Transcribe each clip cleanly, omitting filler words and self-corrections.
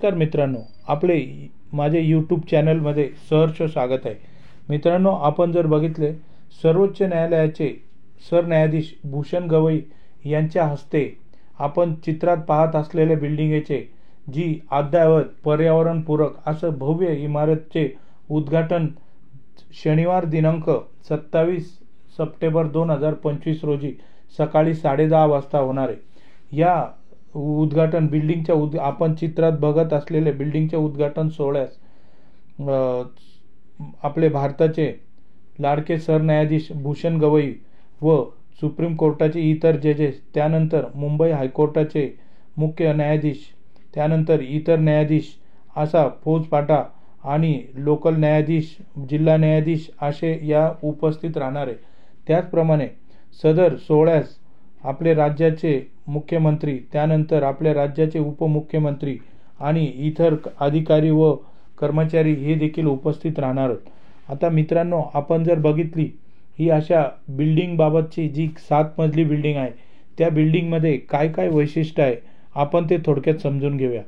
नमस्कार मित्रांनो, आपले माझे यूट्यूब चॅनलमध्ये सहर्ष स्वागत आहे. मित्रांनो, आपण जर बघितले सर्वोच्च न्यायालयाचे सरन्यायाधीश भूषण गवई यांच्या हस्ते आपण चित्रात पाहत असलेल्या बिल्डिंगचे जी अद्ययावत पर्यावरणपूरक असं भव्य इमारतचे उद्घाटन शनिवार दिनांक 27 सप्टेंबर 2025 रोजी सकाळी 10:30 वाजता होणार आहे. या उद्घाटन बिल्डिंगच्या आपण चित्रात बघत असलेले बिल्डिंगच्या उद्घाटन सोहळ्यास आपले भारताचे लाडके सरन्यायाधीश भूषण गवई व सुप्रीम कोर्टाचे इतर जजेस, त्यानंतर मुंबई हायकोर्टाचे मुख्य न्यायाधीश, त्यानंतर इतर न्यायाधीश असा फौजफाटा आणि लोकल न्यायाधीश, जिल्हा न्यायाधीश असे या उपस्थित राहणार आहे. त्याचप्रमाणे सदर सोहळ्यास आपले राज्याचे मुख्यमंत्री, त्यानंतर आपल्या राज्याचे उपमुख्यमंत्री आणि इतर अधिकारी व कर्मचारी हे देखील उपस्थित राहणार आहेत. आता मित्रांनो, आपण जर बघितली ही अशा बिल्डिंगबाबतची जी 7 मजली बिल्डिंग आहे, त्या बिल्डिंगमध्ये काय काय वैशिष्ट्य आहे आपण ते थोडक्यात समजून घेऊया.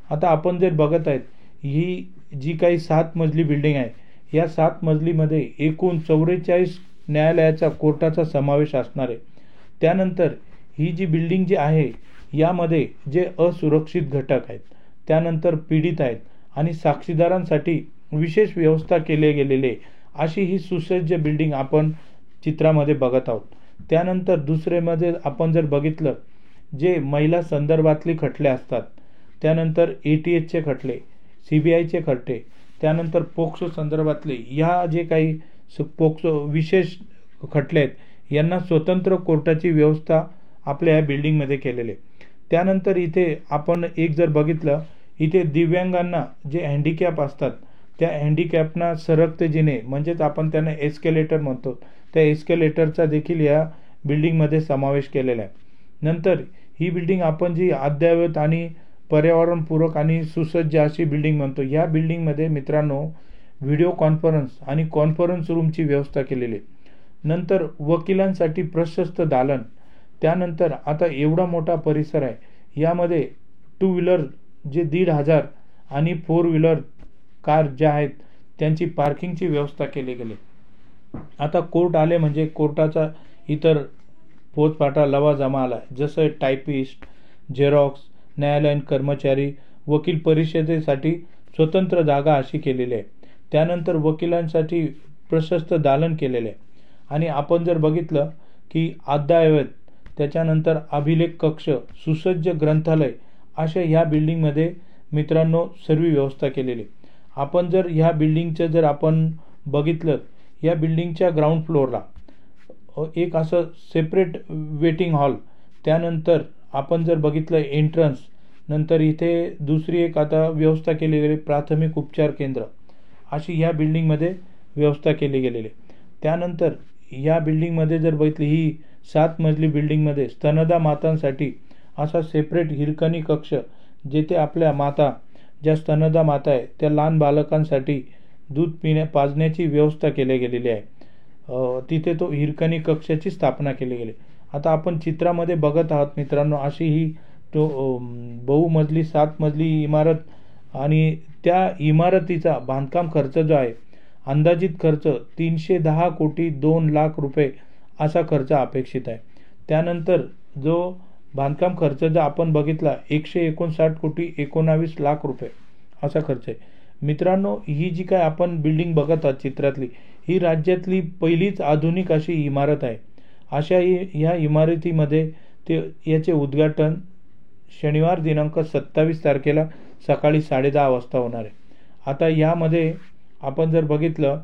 आता आपण जर बघत आहेत ही जी काही 7 मजली बिल्डिंग आहे, या 7 मजलीमध्ये एकूण 44 न्यायालयाचा कोर्टाचा समावेश असणार आहे. त्यानंतर ही जी बिल्डिंग जी आहे यामध्ये जे असुरक्षित घटक आहेत, त्यानंतर पीडित आहेत आणि साक्षीदारांसाठी विशेष व्यवस्था केले गेलेले अशी ही सुसज्ज बिल्डिंग आपण चित्रामध्ये बघत आहोत. त्यानंतर दुसरेमध्ये आपण जर बघितलं जे महिला संदर्भातले खटले असतात, त्यानंतर ATHचे खटले, CBIचे खटले, त्यानंतर पोक्सो संदर्भातले या जे काही पोक्सो विशेष खटले आहेत यांना स्वतंत्र कोर्टाची व्यवस्था आपल्या या बिल्डिंगमध्ये केलेले. त्यानंतर इथे आपण एक जर बघितलं, इथे दिव्यांगांना जे हँडिकॅप असतात त्या हँडिकॅपना सरकते जिने म्हणजेच आपण त्यांना एस्केलेटर म्हणतो, त्या एस्केलेटरचा देखील या बिल्डिंगमध्ये समावेश केलेला आहे. नंतर ही बिल्डिंग आपण जी अद्ययावत आणि पर्यावरणपूरक आणि सुसज्ज अशी बिल्डिंग म्हणतो, या बिल्डिंगमध्ये मित्रांनो व्हिडिओ कॉन्फरन्स आणि कॉन्फरन्स रूमची व्यवस्था केलेली आहे. नंतर वकिलांसाठी प्रशस्त दालन, त्यानंतर आता एवढा मोठा परिसर आहे, यामध्ये 2 व्हीलर जे 1,500 आणि 4 व्हीलर कार ज्या आहेत त्यांची पार्किंगची व्यवस्था केली गेली. आता कोर्ट आले म्हणजे कोर्टाचा इतर फौजफाटा लवाजमा आला, जसं टायपिस्ट, झेरॉक्स, न्यायालयीन कर्मचारी, वकील परिषदेसाठी स्वतंत्र जागा अशी केलेली आहे. त्यानंतर वकिलांसाठी प्रशस्त दालन केलेले आहे. आणि आपण जर बघितलं की अद्ययावत, त्याच्यानंतर अभिलेख कक्ष, सुसज्ज ग्रंथालय अशा ह्या बिल्डिंगमध्ये मित्रांनो सर्व व्यवस्था केलेली. आपण जर ह्या बिल्डिंगचं जर आपण बघितलं, या बिल्डिंगच्या ग्राउंड फ्लोअरला एक असं सेपरेट वेटिंग हॉल, त्यानंतर आपण जर बघितलं एंट्रन्स, नंतर इथे दुसरी एक आता व्यवस्था केली गेली प्राथमिक उपचार केंद्र अशी ह्या बिल्डिंगमध्ये व्यवस्था केली गेलेली. त्यानंतर या बिल्डिंगमध्ये जर बघितली ही 7 मजली बिल्डिंगमध्ये स्तनदा मातांसाठी असा सेपरेट हिरकणी कक्ष, जेथे आपल्या माता ज्या स्तनदा माता आहे त्या लहान बालकांसाठी दूध पाजण्याची व्यवस्था केली गेलेली आहे. तिथे तो हिरकणी कक्षाची स्थापना केली गेली. आता आपण चित्रामध्ये बघत आहात मित्रांनो, अशी ही बहुमजली 7 मजली इमारत आणि त्या इमारतीचा बांधकाम खर्च जो आहे अंदाजित खर्च 310 कोटी 2 लाख रुपये असा खर्च अपेक्षित आहे. त्यानंतर जो बांधकाम खर्च जर आपण बघितला 159 कोटी 19 लाख रुपये असा खर्च आहे. मित्रांनो, ही जी काय आपण बिल्डिंग बघत आहात चित्रातली, ही राज्यातली पहिलीच आधुनिक अशी इमारत आहे. अशा ह्या इमारतीमध्ये याचे उद्घाटन शनिवार दिनांक 27 तारखेला सकाळी 10:30 वाजता होणार आहे. आता यामध्ये आपण जर बघितलं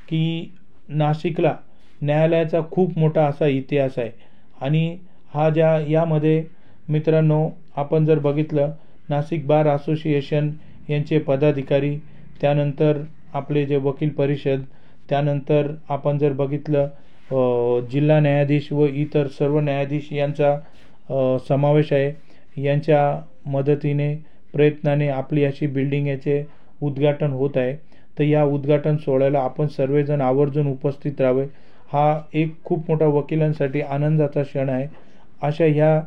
की नाशिकला न्यायालयाचा खूप मोठा असा इतिहास आहे आणि यामध्ये मित्रांनो आपण जर बघितलं नाशिक बार असोसिएशन यांचे पदाधिकारी, त्यानंतर आपले जे वकील परिषद, त्यानंतर आपण जर बघितलं जिल्हा न्यायाधीश व इतर सर्व न्यायाधीश यांचा समावेश आहे. यांच्या मदतीने प्रयत्नाने आपली अशी बिल्डिंग याचे उद्घाटन होत आहे. तर या उद्घाटन सोहळ्याला आपण सर्वजण आवर्जून उपस्थित राहावे. हा एक खूप मोठा वकिलांसाठी आनंदाचा क्षण आहे. अशा ह्या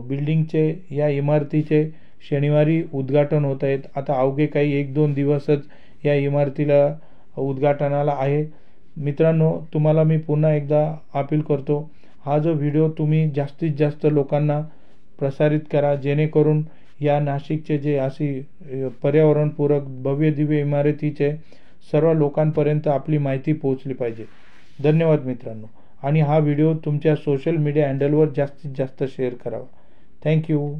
बिल्डिंगचे, या इमारतीचे शनिवारी उद्घाटन होत आहेत. आता अवघे काही 1-2 दिवसच या इमारतीला उद्घाटनाला आहे. मित्रांनो, तुम्हाला मी पुन्हा एकदा अपील करतो, हा जो व्हिडिओ तुम्ही जास्तीत जास्त लोकांना प्रसारित करा, जेणेकरून या नाशिकचे जे अशी पर्यावरणपूरक भव्य दिव्य इमारतीचे सर्व लोकांपर्यंत आपली माहिती पोहोचली पाहिजे. धन्यवाद मित्रांनो. आणि हा व्हिडिओ तुमच्या सोशल मीडिया हँडलवर जास्तीत जास्त शेअर करावा. थँक्यू.